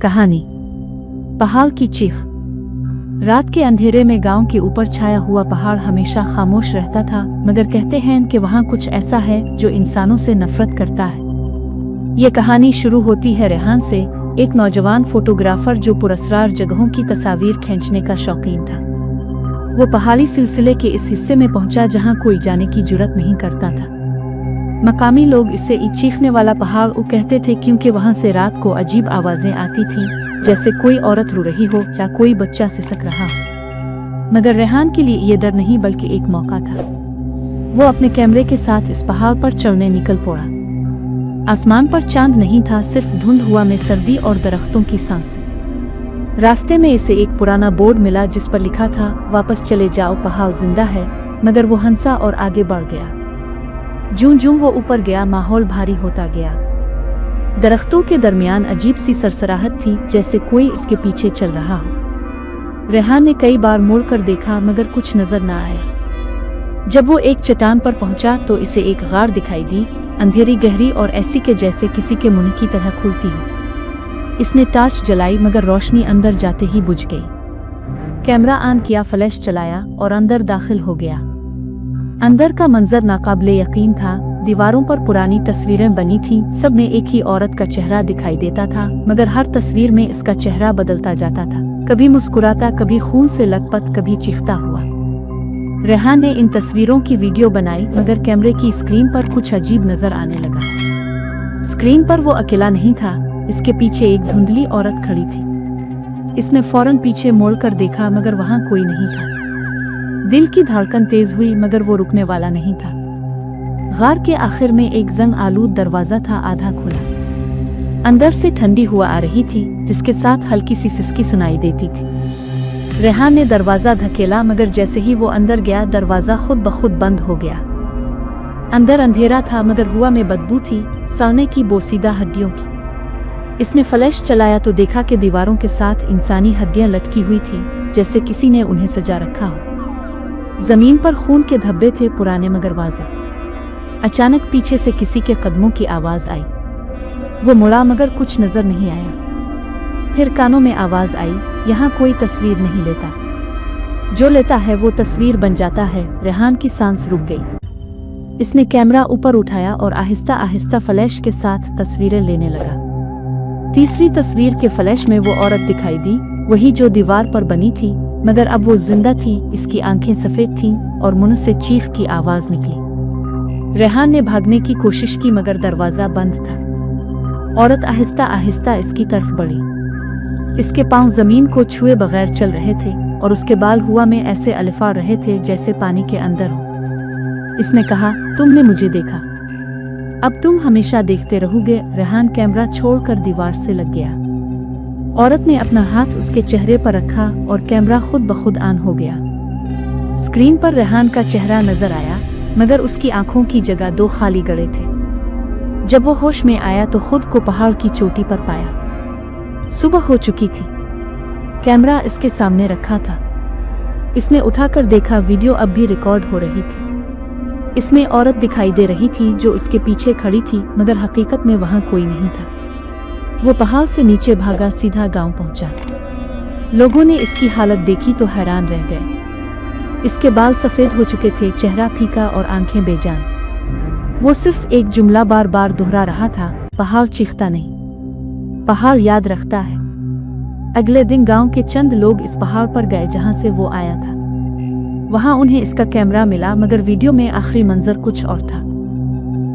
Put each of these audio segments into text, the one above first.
कहानी पहाड़ की चीख। रात के अंधेरे में गांव के ऊपर छाया हुआ पहाड़ हमेशा खामोश रहता था, मगर कहते हैं कि वहां कुछ ऐसा है जो इंसानों से नफरत करता है। ये कहानी शुरू होती है रेहान से, एक नौजवान फोटोग्राफर जो पुरस्कार जगहों की तस्वीर खींचने का शौकीन था। वो पहाड़ी सिलसिले के इस हिस्से में पहुंचा जहां कोई जाने की जुर्रत नहीं करता था। मकामी लोग इसे चीखने वाला पहाड़ कहते थे क्योंकि वहां से रात को अजीब आवाजें आती थीं, जैसे कोई औरत रो रही हो या कोई बच्चा सिसक रहा हो। मगर रेहान के लिए ये डर नहीं बल्कि एक मौका था। वो अपने कैमरे के साथ इस पहाड़ पर चढ़ने निकल पड़ा। आसमान पर चांद नहीं था, सिर्फ धुंध हुआ में सर्दी और दरख्तों की सांसें। रास्ते में इसे एक पुराना बोर्ड मिला जिस पर लिखा था, वापस चले जाओ, पहाड़ जिंदा है। मगर वो हंसा और आगे बढ़ गया। जूं-जूं वो ऊपर गया, माहौल भारी होता गया। दरख्तों के दरमियान अजीब सी सरसराहट थी, जैसे कोई इसके पीछे चल रहा हो। रेहान ने कई बार मुड़कर देखा मगर कुछ नजर न आया। जब वो एक चट्टान पर पहुंचा तो इसे एक गार दिखाई दी, अंधेरी, गहरी और ऐसी के जैसे किसी के मुंह की तरह खुलती हो। इसने टॉर्च जलाई मगर रोशनी अंदर जाते ही बुझ गई। कैमरा ऑन किया, फ्लैश चलाया और अंदर दाखिल हो गया। अंदर का मंजर नाकाबिले यकीन था। दीवारों पर पुरानी तस्वीरें बनी थीं, सब में एक ही औरत का चेहरा दिखाई देता था, मगर हर तस्वीर में इसका चेहरा बदलता जाता था। कभी मुस्कुराता, कभी खून से लथपथ, कभी चीखता हुआ। रेहान ने इन तस्वीरों की वीडियो बनाई, मगर कैमरे की स्क्रीन पर कुछ अजीब नजर आने लगा। स्क्रीन पर वो अकेला नहीं था, इसके पीछे एक धुंधली औरत खड़ी थी। इसने फौरन पीछे मोड़कर देखा मगर वहां कोई नहीं था। दिल की धड़कन तेज हुई मगर वो रुकने वाला नहीं था। गार के आखिर में एक जंग आलूद दरवाजा था, आधा खुला। अंदर से ठंडी हवा आ रही थी, जिसके साथ हल्की सी सिसकी सुनाई देती थी। रेहान ने दरवाजा धकेला मगर जैसे ही वो अंदर गया, दरवाजा खुद ब खुद बंद हो गया। अंदर अंधेरा था मगर हवा में बदबू थी, सड़ने की, बोसीदा हड्डियों की। इसने फ्लैश चलाया तो देखा कि दीवारों के साथ इंसानी हड्डियां लटकी हुई थी, जैसे किसी ने उन्हें सजा रखा हो। जमीन पर खून के धब्बे थे, पुराने मगर वाज़ेह। अचानक पीछे से किसी के कदमों की आवाज आई। वो मुड़ा मगर कुछ नजर नहीं आया। फिर कानों में आवाज आई, यहाँ कोई तस्वीर नहीं लेता, जो लेता है वो तस्वीर बन जाता है। रेहान की सांस रुक गई। इसने कैमरा ऊपर उठाया और आहिस्ता आहिस्ता फ्लैश के साथ तस्वीरें लेने लगा। तीसरी तस्वीर के फ्लैश में वो औरत दिखाई दी, वही जो दीवार पर बनी थी, मगर अब वो जिंदा थी। इसकी आंखें सफेद थीं और मुंह से चीख की आवाज निकली। रेहान ने भागने की कोशिश की मगर दरवाजा बंद था। औरत आहिस्ता आहिस्ता इसकी तरफ बढ़ी। इसके पांव जमीन को छुए बगैर चल रहे थे और उसके बाल हवा में ऐसे अलिफा रहे थे जैसे पानी के अंदर हो। इसने कहा, तुमने मुझे देखा, अब तुम हमेशा देखते रहोगे। रेहान कैमरा छोड़कर दीवार से लग गया। औरत ने अपना हाथ उसके चेहरे पर रखा और कैमरा खुद ब खुद ऑन हो गया। स्क्रीन पर रेहान का चेहरा नजर आया, मगर उसकी आंखों की जगह दो खाली गड़े थे। जब वो होश में आया तो खुद को पहाड़ की चोटी पर पाया। सुबह हो चुकी थी। कैमरा इसके सामने रखा था। इसने उठाकर देखा, वीडियो अब भी रिकॉर्ड हो रही थी। इसमें औरत दिखाई दे रही थी जो इसके पीछे खड़ी थी, मगर हकीकत में वहां कोई नहीं था। वो पहाड़ से नीचे भागा, सीधा गांव पहुंचा। लोगों ने इसकी हालत देखी तो हैरान रह गए। इसके बाल सफेद हो चुके थे, चेहरा फीका और आंखें बेजान। वो सिर्फ एक जुमला बार बार दोहरा रहा था, पहाड़ चीखता नहीं, पहाड़ याद रखता है। अगले दिन गांव के चंद लोग इस पहाड़ पर गए जहां से वो आया था। वहां उन्हें इसका कैमरा मिला, मगर वीडियो में आखिरी मंजर कुछ और था।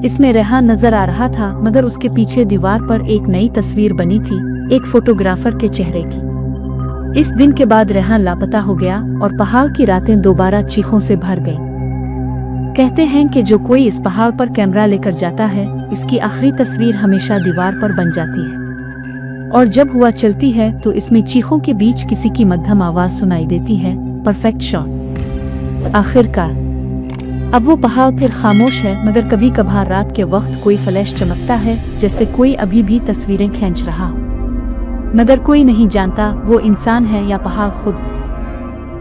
इसमें रेहान नजर आ रहा था, मगर उसके पीछे दीवार पर एक नई तस्वीर बनी थी, एक फोटोग्राफर के चेहरे की। इस दिन के बाद रेहान लापता हो गया और पहाड़ की रातें दोबारा चीखों से भर गईं। कहते हैं कि जो कोई इस पहाड़ पर कैमरा लेकर जाता है, इसकी आखिरी तस्वीर हमेशा दीवार पर बन जाती है। और जब हुआ चलती है तो इसमें चीखों के बीच किसी की मध्यम आवाज सुनाई देती है, परफेक्ट शॉट। आखिरकार अब वो पहाड़ फिर खामोश है, मगर कभी कभार रात के वक्त कोई फ्लैश चमकता है, जैसे कोई अभी भी तस्वीरें खींच रहा हो। मगर कोई नहीं जानता वो इंसान है या पहाड़ खुद।